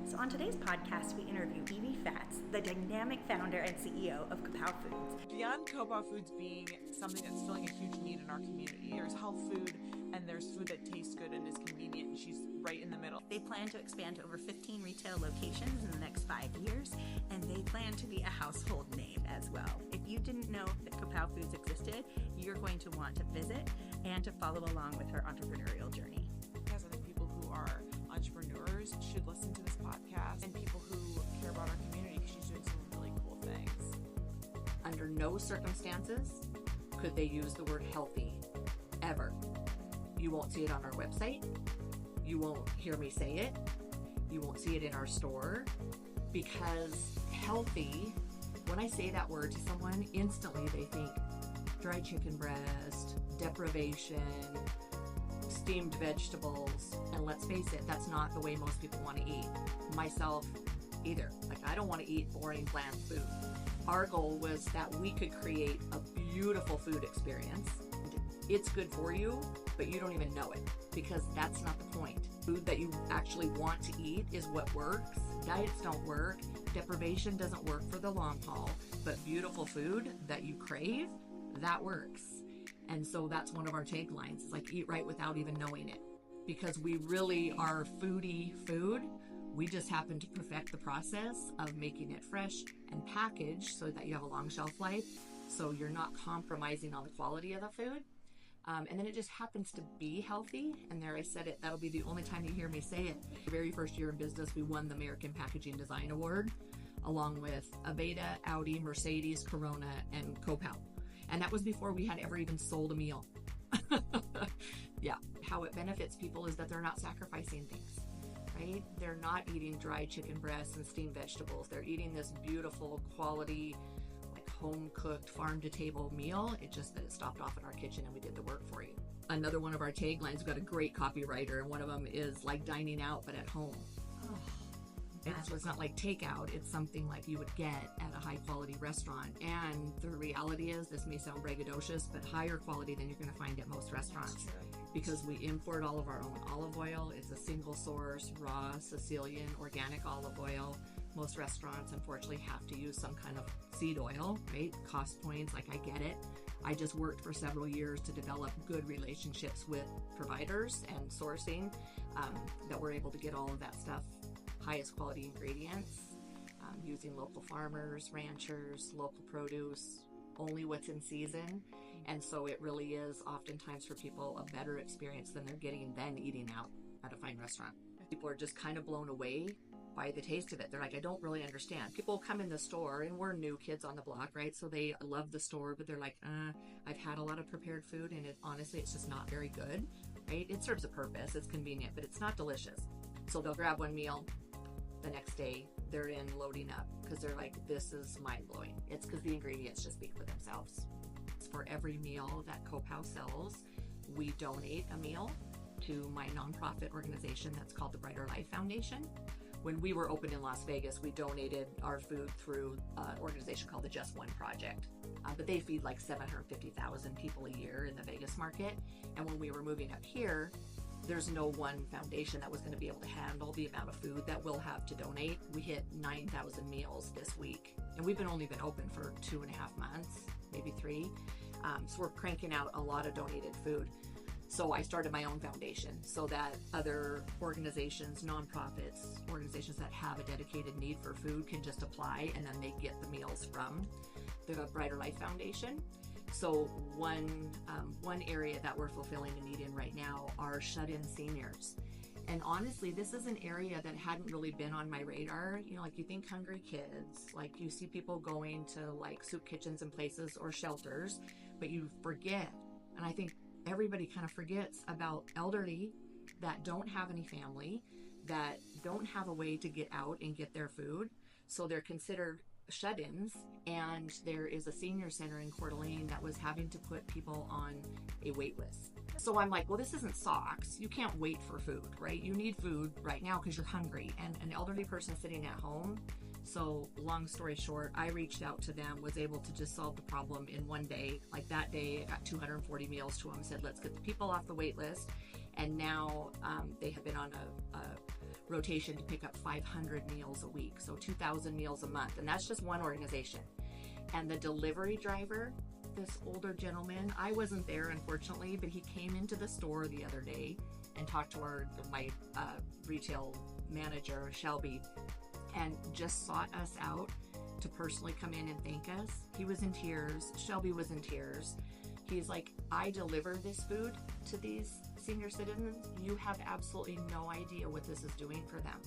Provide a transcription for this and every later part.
So on today's podcast, we interview Evie Fatz, the dynamic founder and CEO of Cōpow Foods. Beyond Cōpow Foods being something that's filling a huge need in our community, there's health food and there's food that tastes good and is convenient, and she's right in the middle. They plan to expand to over 15 retail locations in the next 5 years, and they plan to be a household name as well. If you didn't know that Cōpow Foods existed, you're going to want to visit and to follow along with her entrepreneurial journey. Because I think people who are entrepreneurs should listen to this podcast, and people who care about our community, because she's doing some really cool things. Under no circumstances could they use the word healthy, ever. You won't see it on our website. You won't hear me say it. You won't see it in our store, because healthy, when I say that word to someone, instantly they think dry chicken breast, deprivation, steamed vegetables, and let's face it, that's not the way most people want to eat. Myself either. Like, I don't want to eat boring, bland food. Our goal was that we could create a beautiful food experience. It's good for you, but you don't even know it, because that's not the point. Food that you actually want to eat is what works. Diets don't work. Deprivation doesn't work for the long haul, but beautiful food that you crave, that works. And so that's one of our taglines. It's like, eat right without even knowing it, because we really are foodie food. We just happen to perfect the process of making it fresh and packaged so that you have a long shelf life, so you're not compromising on the quality of the food. And then it just happens to be healthy. And there I said it, that'll be the only time you hear me say it. The very first year in business, we won the American Packaging Design Award, along with Aveda, Audi, Mercedes, Corona, and Cōpow. And that was before we had ever even sold a meal. Yeah, how it benefits people is that they're not sacrificing things, right? They're not eating dry chicken breasts and steamed vegetables. They're eating this beautiful quality, home-cooked, farm-to-table meal. It just that it stopped off in our kitchen and we did the work for you. Another one of our taglines, we've got a great copywriter, and one of them is like dining out, but at home. So it's not like takeout. It's something like you would get at a high-quality restaurant. And the reality is, this may sound braggadocious, but higher quality than you're going to find at most restaurants. Because we import all of our own olive oil. It's a single source, raw, Sicilian, organic olive oil. Most restaurants, unfortunately, have to use some kind of seed oil, right? Cost points, like, I get it. I just worked for several years to develop good relationships with providers and sourcing, that we're able to get all of that stuff, highest quality ingredients, using local farmers, ranchers, local produce, only what's in season. And so it really is oftentimes for people a better experience than they're getting than eating out at a fine restaurant. People are just kind of blown away by the taste of it. They're like, I don't really understand. People come in the store, and we're new kids on the block, right? So they love the store, but they're like, I've had a lot of prepared food, and honestly, it's just not very good, right? It serves a purpose, it's convenient, but it's not delicious. So they'll grab one meal. The next day, they're in loading up, because they're like, this is mind-blowing. It's because the ingredients just speak for themselves. For every meal that Cōpow sells, we donate a meal to my nonprofit organization that's called the Brighter Life Foundation. When we were open in Las Vegas, we donated our food through an organization called the Just One Project. But they feed like 750,000 people a year in the Vegas market. And when we were moving up here, there's no one foundation that was going to be able to handle the amount of food that we'll have to donate. We hit 9,000 meals this week. And we've only been open for 2.5 months, maybe 3. So we're cranking out a lot of donated food. So I started my own foundation so that other organizations, nonprofits, organizations that have a dedicated need for food can just apply, and then they get the meals from the Brighter Life Foundation. So one area that we're fulfilling a need in right now are shut-in seniors. And honestly, this is an area that hadn't really been on my radar. You know, like, you think hungry kids, like you see people going to like soup kitchens and places or shelters, but you forget, and I think everybody kind of forgets about elderly that don't have any family, that don't have a way to get out and get their food. So they're considered shut-ins. And there is a senior center in Coeur d'Alene that was having to put people on a wait list. So I'm like, well, this isn't socks. You can't wait for food, right? You need food right now because you're hungry. And an elderly person sitting at home. So long story short, I reached out to them, was able to just solve the problem in one day. Like that day, I got 240 meals to them, said, let's get the people off the wait list. And now they have been on a rotation to pick up 500 meals a week, so 2,000 meals a month, and that's just one organization. And the delivery driver, this older gentleman, I wasn't there unfortunately, but he came into the store the other day and talked to my retail manager, Shelby, and just sought us out to personally come in and thank us. He was in tears. Shelby was in tears. He's like, I deliver this food to these senior citizens. You have absolutely no idea what this is doing for them,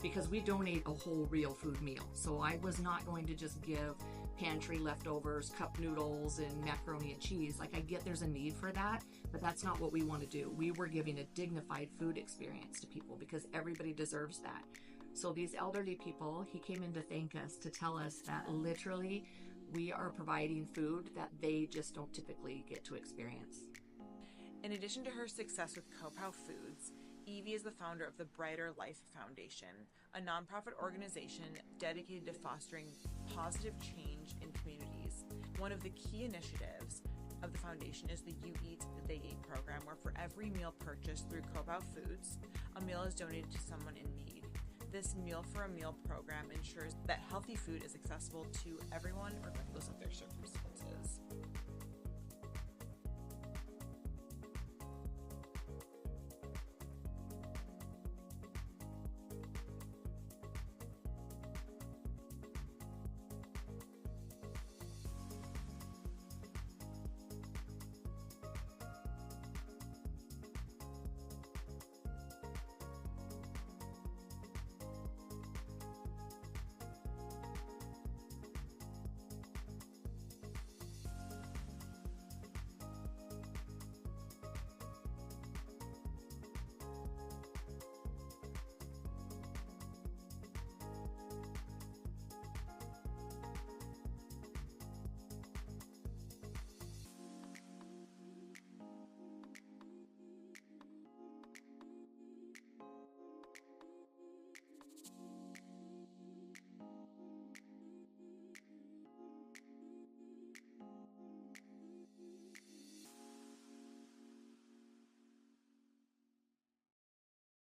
because we donate a whole real food meal. So I was not going to just give pantry leftovers, cup noodles, and macaroni and cheese. Like, I get there's a need for that, but that's not what we want to do. We were giving a dignified food experience to people because everybody deserves that. So these elderly people, he came in to thank us, to tell us that literally we are providing food that they just don't typically get to experience. In addition to her success with Cōpow Foods, Evie is the founder of the Brighter Life Foundation, a nonprofit organization dedicated to fostering positive change in communities. One of the key initiatives of the foundation is the You Eat, They Eat program, where for every meal purchased through Cōpow Foods, a meal is donated to someone in need. This Meal for a Meal program ensures that healthy food is accessible to everyone regardless of their circumstances.